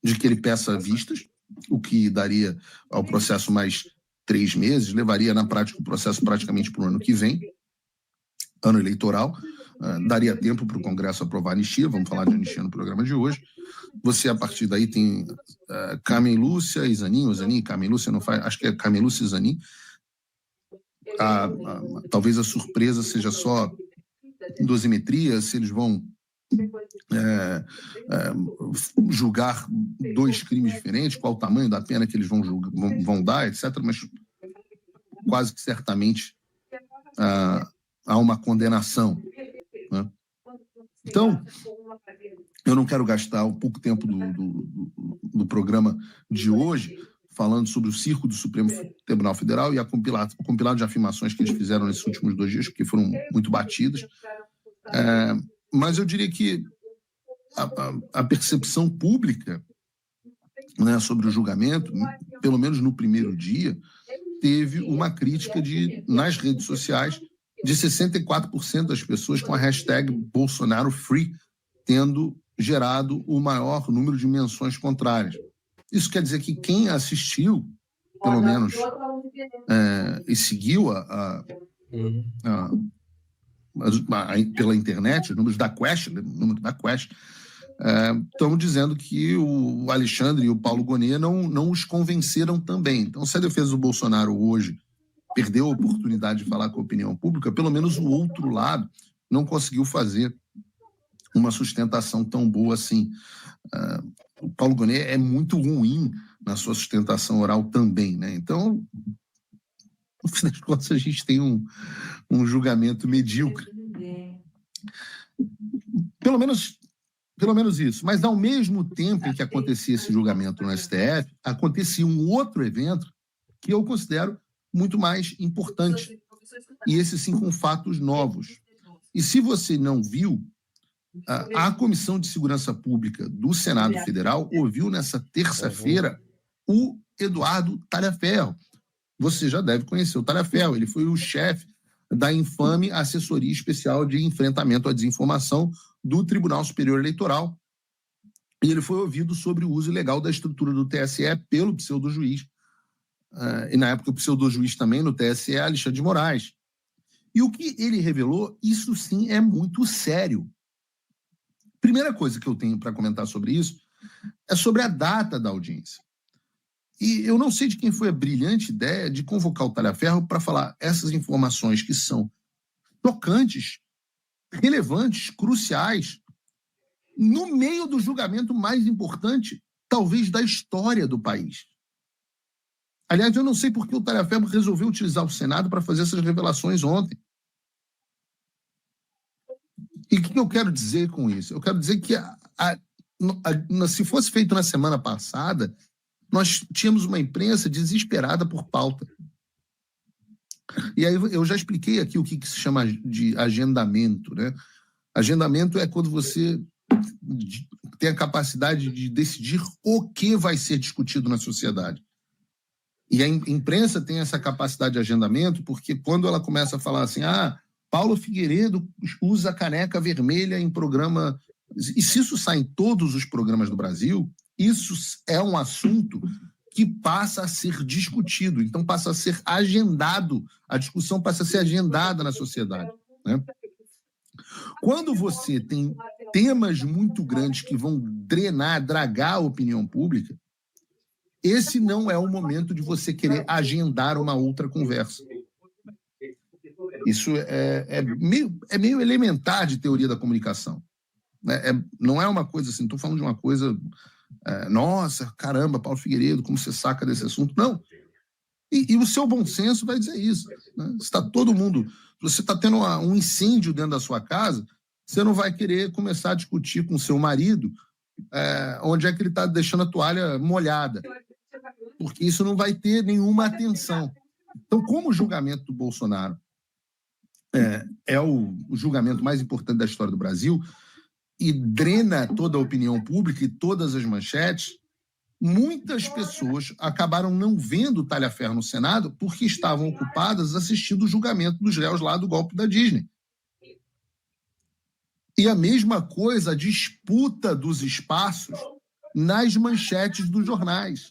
de que ele peça vistas, o que daria ao processo mais 3 meses, levaria na prática o processo praticamente para o ano que vem, ano eleitoral, daria tempo para o Congresso aprovar a anistia, vamos falar de anistia no programa de hoje. Você, a partir daí, tem Carmen Lúcia e Zanin, Carmen Lúcia não faz, acho que é Carmen Lúcia e Zanin. Talvez a surpresa seja só dosimetria, se eles vão julgar 2 crimes diferentes, qual o tamanho da pena que eles vão dar, etc. Mas quase que certamente há uma condenação, né? Então, eu não quero gastar um pouco tempo do programa de hoje falando sobre o circo do Supremo Tribunal Federal e o compilado de afirmações que eles fizeram nesses últimos 2 dias, que foram muito batidas. Mas eu diria que a percepção pública, né, sobre o julgamento, pelo menos no primeiro dia, teve uma crítica nas redes sociais de 64% das pessoas com a hashtag Bolsonaro Free tendo gerado o maior número de menções contrárias. Isso quer dizer que quem assistiu, pelo menos, e seguiu pela internet, os números da Quest, estão dizendo que o Alexandre e o Paulo Gonet não os convenceram também. Então, se a defesa do Bolsonaro hoje perdeu a oportunidade de falar com a opinião pública, pelo menos o outro lado não conseguiu fazer uma sustentação tão boa assim. O Paulo Gonet é muito ruim na sua sustentação oral também, né? Então, no fim das contas, a gente tem um julgamento medíocre. Pelo menos isso. Mas, ao mesmo tempo em que acontecia esse julgamento no STF, acontecia um outro evento que eu considero muito mais importante. E esse sim com fatos novos. E se você não viu, a Comissão de Segurança Pública do Senado Federal ouviu nessa terça-feira o Eduardo Talhaferro. Você já deve conhecer o Talhaferro. Ele foi o chefe da infame Assessoria Especial de Enfrentamento à Desinformação do Tribunal Superior Eleitoral. E ele foi ouvido sobre o uso ilegal da estrutura do TSE pelo pseudo-juiz. E na época o pseudo-juiz também no TSE, Alexandre de Moraes. E o que ele revelou, isso sim é muito sério. Primeira coisa que eu tenho para comentar sobre isso é sobre a data da audiência. E eu não sei de quem foi a brilhante ideia de convocar o Talhaferro para falar essas informações que são tocantes, relevantes, cruciais, no meio do julgamento mais importante, talvez, da história do país. Aliás, eu não sei por que o Talhaferro resolveu utilizar o Senado para fazer essas revelações ontem. E o que eu quero dizer com isso? Eu quero dizer que se fosse feito na semana passada, nós tínhamos uma imprensa desesperada por pauta. E aí eu já expliquei aqui o que se chama de agendamento, né? Agendamento é quando você tem a capacidade de decidir o que vai ser discutido na sociedade. E a imprensa tem essa capacidade de agendamento porque quando ela começa a falar assim, Paulo Figueiredo usa caneca vermelha em programa... E se isso sai em todos os programas do Brasil, isso é um assunto que passa a ser discutido, então passa a ser agendado, a discussão passa a ser agendada na sociedade, né? Quando você tem temas muito grandes que vão dragar a opinião pública, esse não é o momento de você querer agendar uma outra conversa. Isso é meio elementar de teoria da comunicação. Não é uma coisa assim, estou falando de uma coisa... nossa, caramba, Paulo Figueiredo, como você saca desse assunto? Não. E o seu bom senso vai dizer isso, né? Está todo mundo... Você está tendo um incêndio dentro da sua casa, você não vai querer começar a discutir com o seu marido onde é que ele está deixando a toalha molhada, porque isso não vai ter nenhuma atenção. Então, como o julgamento do Bolsonaro é o julgamento mais importante da história do Brasil e drena toda a opinião pública e todas as manchetes, muitas pessoas acabaram não vendo o Talhaferro no Senado porque estavam ocupadas assistindo o julgamento dos réus lá do golpe da Disney. E a mesma coisa, a disputa dos espaços nas manchetes dos jornais.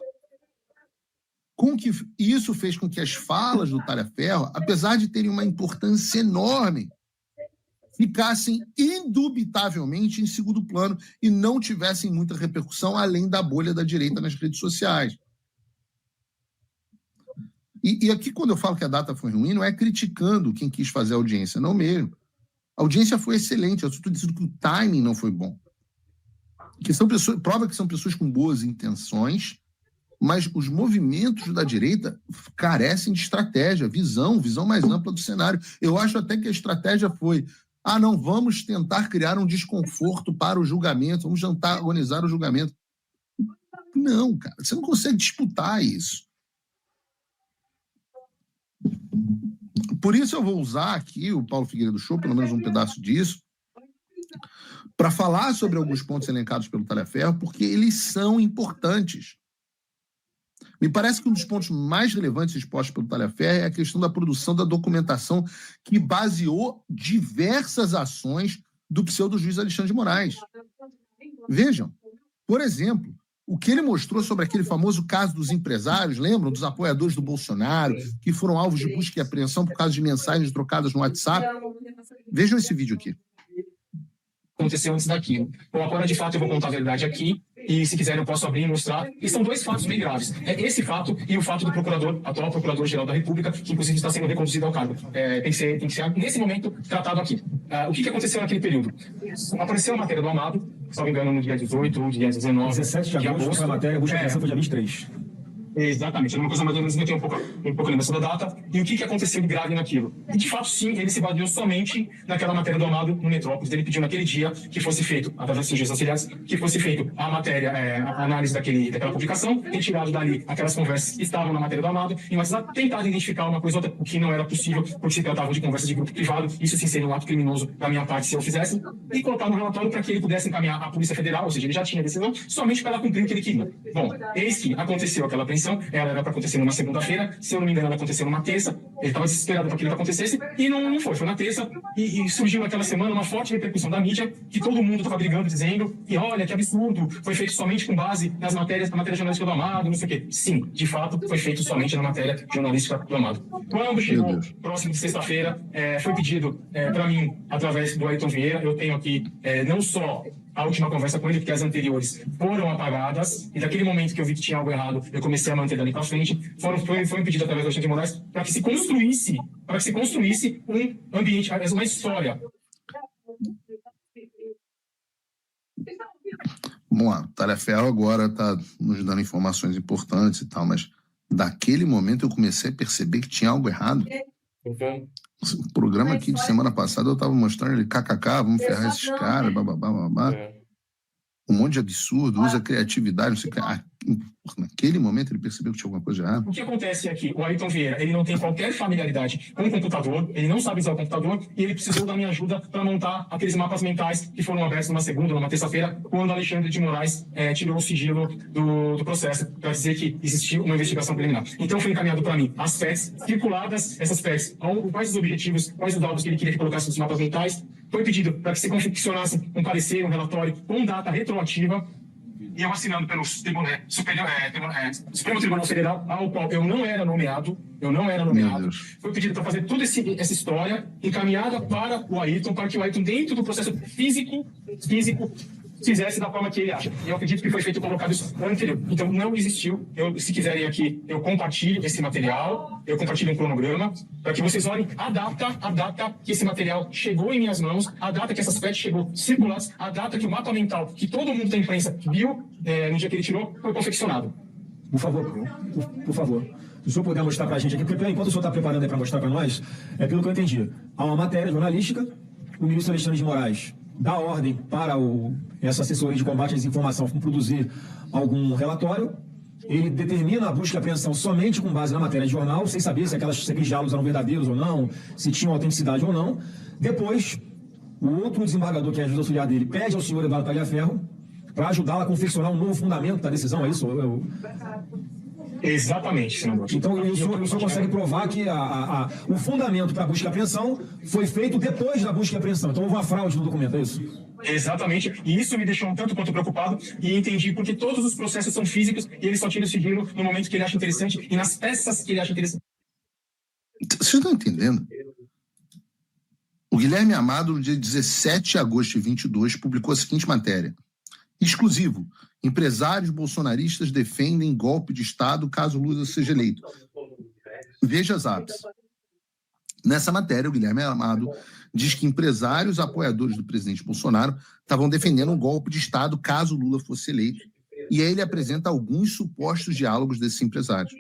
Isso fez com que as falas do Talhaferro, apesar de terem uma importância enorme, ficassem indubitavelmente em segundo plano e não tivessem muita repercussão além da bolha da direita nas redes sociais. E aqui, quando eu falo que a data foi ruim, não é criticando quem quis fazer a audiência, não mesmo. A audiência foi excelente, eu estou dizendo que o timing não foi bom. Prova que são pessoas com boas intenções, mas os movimentos da direita carecem de estratégia, visão mais ampla do cenário. Eu acho até que a estratégia foi: não, vamos tentar criar um desconforto para o julgamento, vamos antagonizar o julgamento. Não, cara, você não consegue disputar isso. Por isso eu vou usar aqui o Paulo Figueiredo Show, pelo menos um pedaço disso, para falar sobre alguns pontos elencados pelo Talhaferro, porque eles são importantes. Me parece que um dos pontos mais relevantes expostos pelo Talhaferro é a questão da produção da documentação que baseou diversas ações do pseudo-juiz Alexandre de Moraes. Vejam, por exemplo, o que ele mostrou sobre aquele famoso caso dos empresários, lembram? Dos apoiadores do Bolsonaro, que foram alvos de busca e apreensão por causa de mensagens trocadas no WhatsApp. Vejam esse vídeo aqui. Aconteceu antes daquilo. Bom, agora de fato eu vou contar a verdade aqui, e se quiserem eu posso abrir e mostrar. E são dois fatos bem graves. É esse fato e o fato do atual procurador-geral da República, que inclusive está sendo reconduzido ao cargo. Tem que ser nesse momento, tratado aqui. O que aconteceu naquele período? Apareceu a matéria do Amado, se não me engano, no dia 18 ou dia 19 17 de agosto. A matéria, a busca foi dia 23. Exatamente, é uma coisa mais ou menos, eu tenho um pouco lembrança da data. E o que aconteceu de grave naquilo? E de fato, sim, ele se baseou somente naquela matéria do Amado no Metrópolis. Ele pediu naquele dia que fosse feito, através dos auxiliares, que fosse feito a matéria, a análise daquela publicação, retirado dali aquelas conversas que estavam na matéria do Amado, e mas tentar identificar uma coisa ou outra, o que não era possível, porque se tratava de conversas de grupo privado. Isso sim seria um ato criminoso da minha parte se eu fizesse, e colocar no relatório para que ele pudesse encaminhar à Polícia Federal, ou seja, ele já tinha decisão, somente para ela cumprir o que ele queria. Bom, eis que aconteceu aquela apreensão. Ela era para acontecer numa segunda-feira, se eu não me engano, ela aconteceu numa terça. Ele estava desesperado para que aquilo acontecesse e não foi. Foi na terça e surgiu naquela semana uma forte repercussão da mídia, que todo mundo estava brigando, dizendo que olha, que absurdo, foi feito somente com base na matéria jornalística do Amado, não sei o quê. Sim, de fato, foi feito somente na matéria jornalística do Amado. Quando chegou próximo de sexta-feira, foi pedido para mim, através do Ayrton Vieira, eu tenho aqui não só a última conversa com ele, porque as anteriores foram apagadas, e daquele momento que eu vi que tinha algo errado, eu comecei a manter dali para frente. Foi um pedido através do Alexandre de Moraes para que se construísse um ambiente, uma história. Vamos lá, o Talhaferro agora está nos dando informações importantes e tal, mas daquele momento eu comecei a perceber que tinha algo errado. O programa aqui de semana passada eu estava mostrando ele, kkk, vamos ferrar esses caras, bababá. Um monte de absurdo, usa criatividade, não sei o que. Naquele momento ele percebeu que tinha alguma coisa errada. O que acontece aqui? O Ayrton Vieira, ele não tem qualquer familiaridade com o computador, ele não sabe usar o computador, e ele precisou da minha ajuda para montar aqueles mapas mentais que foram abertos numa segunda, numa terça-feira, quando Alexandre de Moraes tirou o sigilo do processo, para dizer que existiu uma investigação preliminar. Então foi encaminhado para mim as PECs circuladas, essas PECs, quais os objetivos, quais os dados que ele queria que colocasse nos mapas mentais. Foi pedido para que se confeccionasse um parecer, um relatório com data retroativa, e eu assinando pelo Supremo Tribunal Federal, ao qual eu não era nomeado. Foi pedido para fazer toda essa história encaminhada para o Ayrton, para que o Ayrton, dentro do processo físico, fizesse da forma que ele acha. E eu acredito que foi feito colocado isso anterior. Então não existiu. Se quiserem aqui, eu compartilho esse material, eu compartilho um cronograma, para que vocês olhem a data que esse material chegou em minhas mãos, a data que essas PETs chegou circuladas, a data que o mapa mental, que todo mundo da imprensa viu no dia que ele tirou, foi confeccionado. Por favor. Se o senhor puder mostrar para a gente aqui, porque enquanto o senhor está preparando aí para mostrar para nós, pelo que eu entendi, há uma matéria jornalística, o ministro Alexandre de Moraes dá ordem para essa assessoria de combate à desinformação produzir algum relatório. Ele determina a busca e apreensão somente com base na matéria de jornal, sem saber se aqueles diálogos eram verdadeiros ou não, se tinham autenticidade ou não. Depois, o outro desembargador, que é o auxiliar dele, pede ao senhor Eduardo Talhaferro para ajudá-lo a confeccionar um novo fundamento da decisão, é isso? Exatamente, senador. Então, o senhor consegue provar que o fundamento para a busca e apreensão foi feito depois da busca e apreensão. Então, houve uma fraude no documento, é isso? Exatamente, e isso me deixou um tanto quanto preocupado, e entendi porque todos os processos são físicos e ele só tira o sigilo no momento que ele acha interessante e nas peças que ele acha interessante. Vocês estão entendendo? O Guilherme Amado, no dia 17 de agosto de 22, publicou a seguinte matéria. Exclusivo. Empresários bolsonaristas defendem golpe de Estado caso Lula seja eleito. Veja as apps. Nessa matéria, o Guilherme Amado diz que empresários apoiadores do presidente Bolsonaro estavam defendendo um golpe de Estado caso Lula fosse eleito. E aí ele apresenta alguns supostos diálogos desses empresários.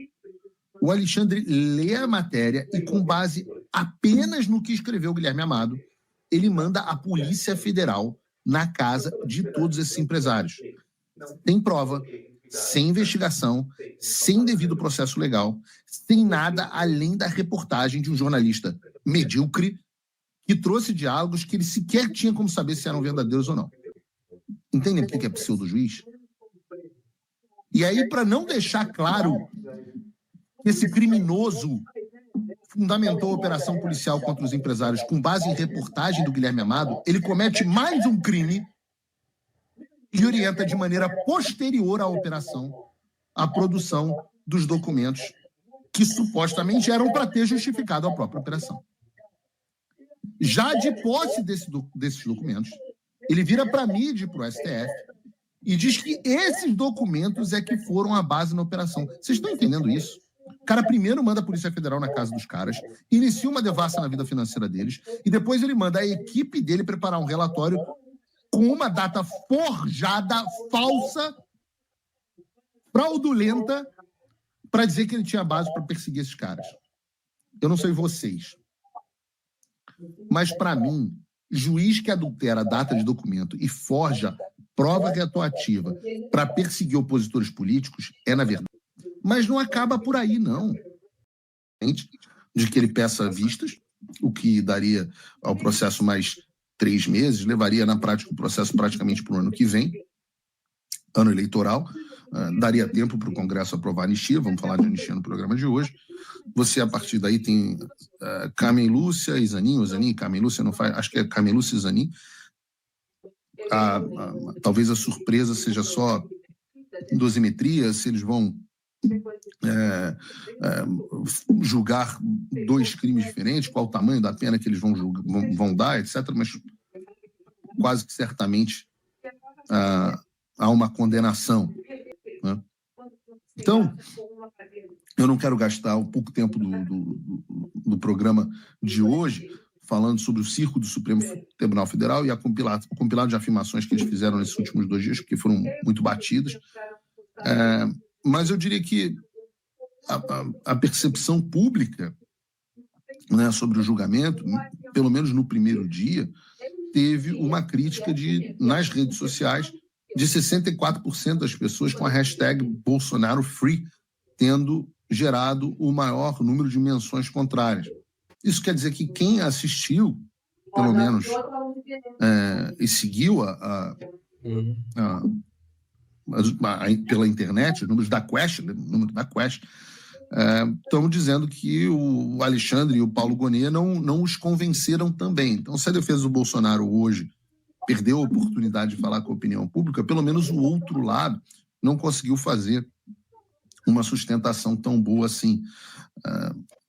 O Alexandre lê a matéria e, com base apenas no que escreveu o Guilherme Amado, ele manda a Polícia Federal na casa de todos esses empresários. Sem prova, sem investigação, sem devido processo legal, sem nada além da reportagem de um jornalista medíocre que trouxe diálogos que ele sequer tinha como saber se eram verdadeiros ou não. Entendem por que é pseudo-juiz? E aí, para não deixar claro que esse criminoso fundamentou a operação policial contra os empresários com base em reportagem do Guilherme Amado, ele comete mais um crime e orienta de maneira posterior à operação a produção dos documentos que supostamente eram para ter justificado a própria operação. Já de posse desses documentos, ele vira para a mídia e para o STF e diz que esses documentos é que foram a base na operação. Vocês estão entendendo isso? O cara primeiro manda a Polícia Federal na casa dos caras, inicia uma devassa na vida financeira deles e depois ele manda a equipe dele preparar um relatório com uma data forjada, falsa, fraudulenta, para dizer que ele tinha base para perseguir esses caras. Eu não sei vocês, mas para mim, juiz que adultera a data de documento e forja prova retroativa para perseguir opositores políticos é, na verdade. Mas não acaba por aí, não. De que ele peça vistas, o que daria ao processo mais 3 meses, levaria na prática o processo praticamente para o ano que vem, ano eleitoral, daria tempo para o Congresso aprovar a anistia, vamos falar de anistia no programa de hoje. Você, a partir daí, tem Carmen Lúcia e Zanin, ou Zanin e Carmen Lúcia, não faz, acho que é Carmen Lúcia e Zanin. Talvez a surpresa seja só dosimetria, se eles vão julgar 2 crimes diferentes, qual o tamanho da pena que eles vão dar, etc. Mas quase que certamente há uma condenação. Né? Então, eu não quero gastar o pouco tempo do programa de hoje falando sobre o circo do Supremo Tribunal Federal e o compilado de afirmações que eles fizeram nesses últimos 2 dias, porque foram muito batidas. Mas eu diria que a percepção pública, né, sobre o julgamento, pelo menos no primeiro dia, teve uma crítica nas redes sociais de 64% das pessoas com a hashtag Bolsonaro Free, tendo gerado o maior número de menções contrárias. Isso quer dizer que quem assistiu, pelo menos, e seguiu pela internet, os números da Quest, estão dizendo que o Alexandre e o Paulo Gonet não os convenceram também. Então, se a defesa do Bolsonaro hoje perdeu a oportunidade de falar com a opinião pública, pelo menos o outro lado não conseguiu fazer uma sustentação tão boa assim.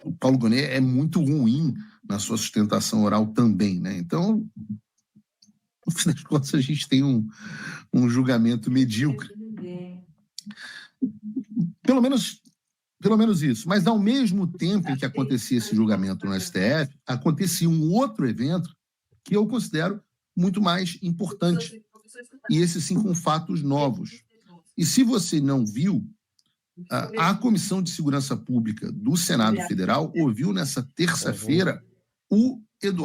O Paulo Gonet é muito ruim na sua sustentação oral também, né? Então, no fim das contas, a gente tem um julgamento medíocre. Pelo menos isso. Mas, ao mesmo tempo em que acontecia esse julgamento no STF, acontecia um outro evento que eu considero muito mais importante. E esse, sim, com fatos novos. E se você não viu, a Comissão de Segurança Pública do Senado Federal ouviu nessa terça-feira o Eduardo